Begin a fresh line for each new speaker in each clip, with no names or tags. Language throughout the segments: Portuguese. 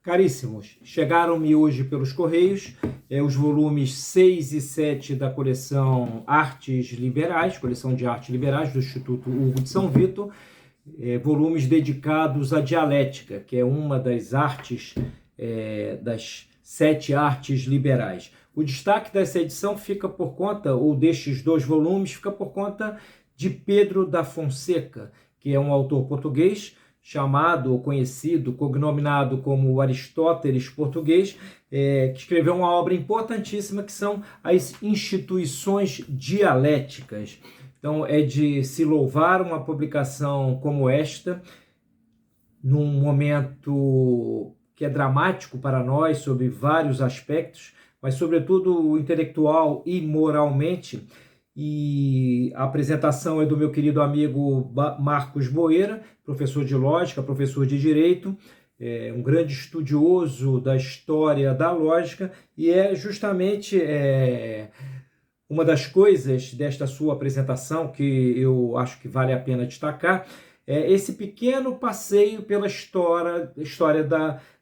Caríssimos, chegaram-me hoje pelos Correios os volumes 6 e 7 da coleção Artes Liberais, coleção de Artes Liberais do Instituto Hugo de São Vitor, volumes dedicados à dialética, que é uma das artes, das 7 artes liberais. O destaque dessa edição fica por conta, ou destes 2 volumes, fica por conta de Pedro da Fonseca, que é um autor português, chamado ou conhecido, cognominado como Aristóteles português, que escreveu uma obra importantíssima que são as instituições dialéticas. Então é de se louvar uma publicação como esta, num momento que é dramático para nós sob vários aspectos, mas sobretudo intelectual e moralmente. E a apresentação é do meu querido amigo Marcos Boeira, professor de lógica, professor de direito, um grande estudioso da história da lógica, e é justamente uma das coisas desta sua apresentação que eu acho que vale a pena destacar, é esse pequeno passeio pela história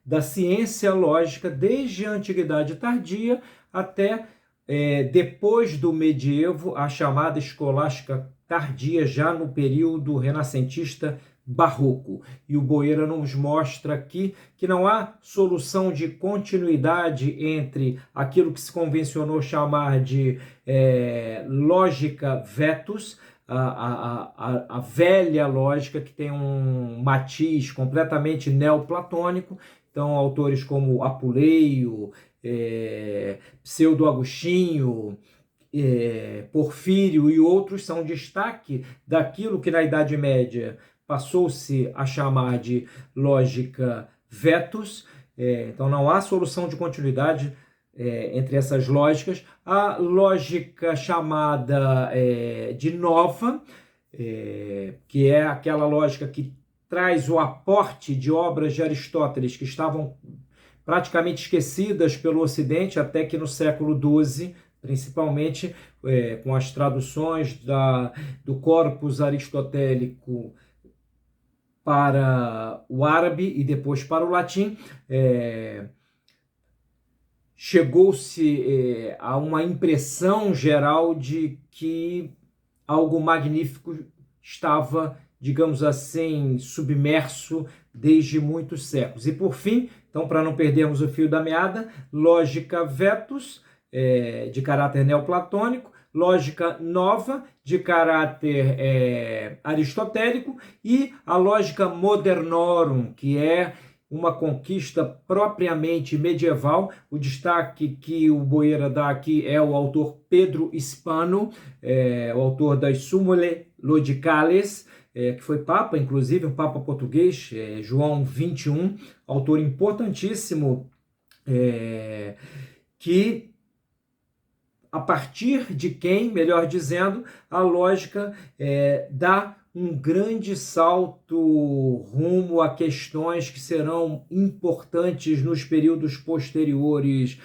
da ciência lógica, desde a Antiguidade Tardia até depois do medievo, a chamada escolástica tardia, já no período renascentista barroco. E o Boeira nos mostra aqui que não há solução de continuidade entre aquilo que se convencionou chamar de lógica vetus, a velha lógica, que tem um matiz completamente neoplatônico. Então, autores como Apuleio, Pseudo-Agostinho, Porfírio e outros são destaque daquilo que na Idade Média passou-se a chamar de lógica vetus. Então não há solução de continuidade entre essas lógicas. A lógica chamada de nova, que é aquela lógica que traz o aporte de obras de Aristóteles que estavam praticamente esquecidas pelo Ocidente, até que no século XII, principalmente com as traduções do corpus aristotélico para o árabe e depois para o latim, chegou-se a uma impressão geral de que algo magnífico estava, digamos assim, submerso desde muitos séculos. E por fim, então, para não perdermos o fio da meada, lógica vetus, de caráter neoplatônico, lógica nova, de caráter aristotélico, e a lógica modernorum, que é uma conquista propriamente medieval. O destaque que o Boeira dá aqui é o autor Pedro Hispano, o autor das Summoe Logicales, que foi papa, inclusive, um papa português, João XXI, autor importantíssimo, que a partir de quem, melhor dizendo, a lógica dá um grande salto rumo a questões que serão importantes nos períodos posteriores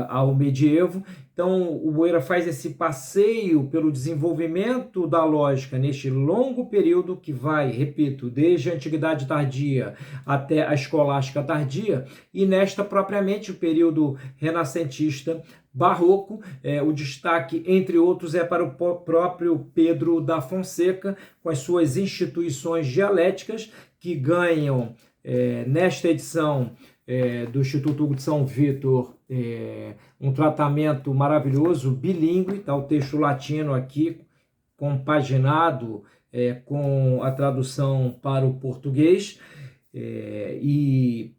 ao medievo. Então, o Boeira faz esse passeio pelo desenvolvimento da lógica neste longo período que vai, repito, desde a Antiguidade Tardia até a Escolástica Tardia, e nesta propriamente o período renascentista barroco. O destaque, entre outros, é para o próprio Pedro da Fonseca, com as suas instituições dialéticas, que ganham, nesta edição do Instituto Hugo de São Vitor, um tratamento maravilhoso, bilíngue. Está o texto latino aqui, compaginado com a tradução para o português, e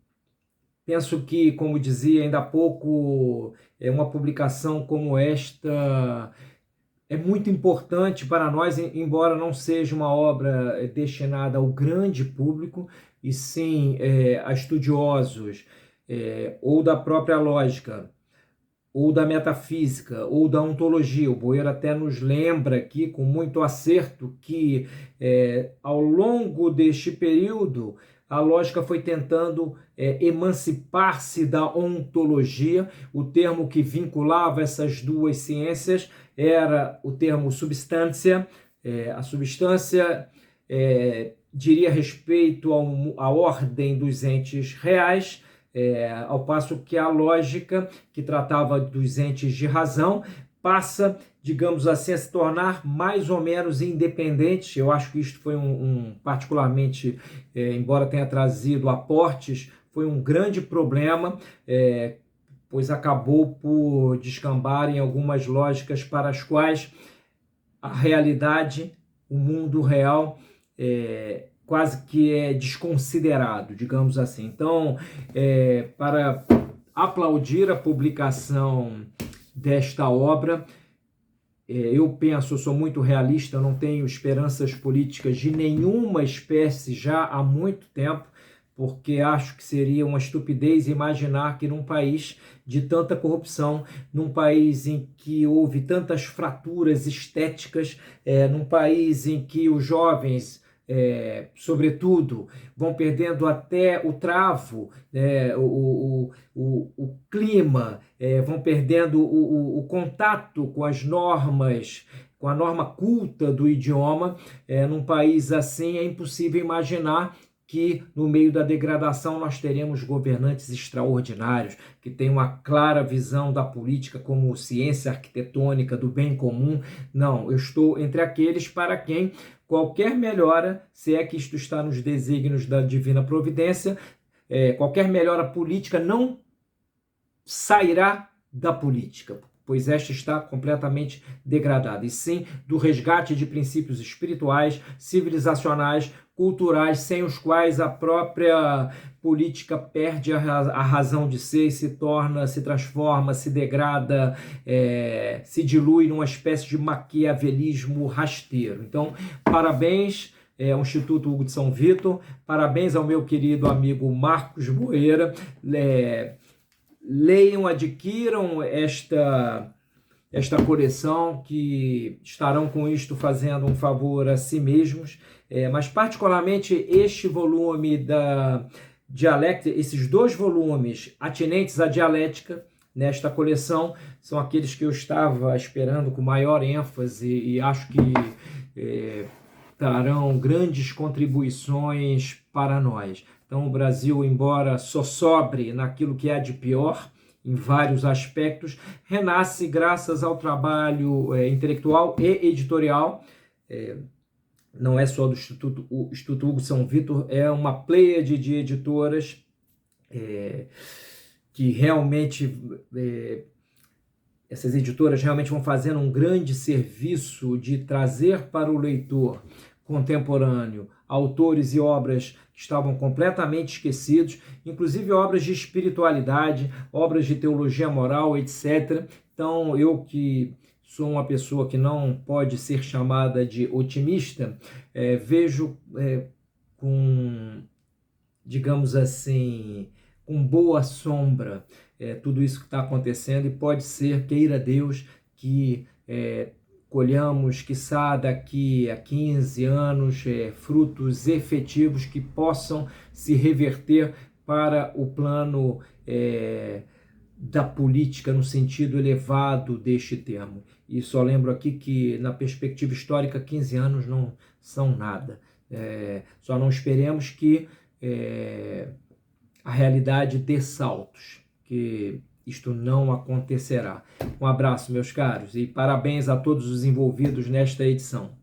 penso que, como dizia ainda há pouco, uma publicação como esta é muito importante para nós, embora não seja uma obra destinada ao grande público, e sim a estudiosos ou da própria lógica, ou da metafísica, ou da ontologia. O Boeira até nos lembra aqui, com muito acerto, que ao longo deste período a lógica foi tentando emancipar-se da ontologia. O termo que vinculava essas duas ciências era o termo substância. A substância diria respeito à ordem dos entes reais, ao passo que a lógica, que tratava dos entes de razão, passa, digamos assim, a se tornar mais ou menos independente. Eu acho que isto foi particularmente, embora tenha trazido aportes, foi um grande problema, pois acabou por descambar em algumas lógicas para as quais a realidade, o mundo real, quase que é desconsiderado, digamos assim. Então, para aplaudir a publicação desta obra, eu penso, eu sou muito realista, eu não tenho esperanças políticas de nenhuma espécie já há muito tempo, porque acho que seria uma estupidez imaginar que num país de tanta corrupção, num país em que houve tantas fraturas estéticas, num país em que os jovens, sobretudo, vão perdendo até o travo, o clima, vão perdendo o contato com as normas, com a norma culta do idioma. Num país assim é impossível imaginar que no meio da degradação nós teremos governantes extraordinários, que têm uma clara visão da política como ciência arquitetônica do bem comum. Não, eu estou entre aqueles para quem qualquer melhora, se é que isto está nos desígnios da divina providência, qualquer melhora política não sairá da política, pois esta está completamente degradada, e sim do resgate de princípios espirituais, civilizacionais, culturais, sem os quais a própria política perde a razão de ser e se transforma, se degrada, se dilui numa espécie de maquiavelismo rasteiro. Então, parabéns ao Instituto Hugo de São Vito, parabéns ao meu querido amigo Marcos Boeira. Leiam, adquiram esta coleção, que estarão com isto fazendo um favor a si mesmos, mas particularmente este volume da dialética, esses 2 volumes atinentes à dialética nesta coleção, são aqueles que eu estava esperando com maior ênfase e acho que trarão grandes contribuições para nós. Então, o Brasil, embora só sobre naquilo que há de pior, em vários aspectos, renasce graças ao trabalho intelectual e editorial. Não é só do Instituto Hugo de São Vito, é uma pleiade de editoras que realmente... essas editoras realmente vão fazendo um grande serviço de trazer para o leitor contemporâneo autores e obras que estavam completamente esquecidos, inclusive obras de espiritualidade, obras de teologia moral, etc. Então, eu que sou uma pessoa que não pode ser chamada de otimista, vejo com, digamos assim, com boa sombra tudo isso que está acontecendo, e pode ser, queira Deus, que colhamos, quiçá daqui a 15 anos, frutos efetivos que possam se reverter para o plano da política no sentido elevado deste termo. E só lembro aqui que, na perspectiva histórica, 15 anos não são nada. Só não esperemos que a realidade dê saltos, que isto não acontecerá. Um abraço, meus caros, e parabéns a todos os envolvidos nesta edição.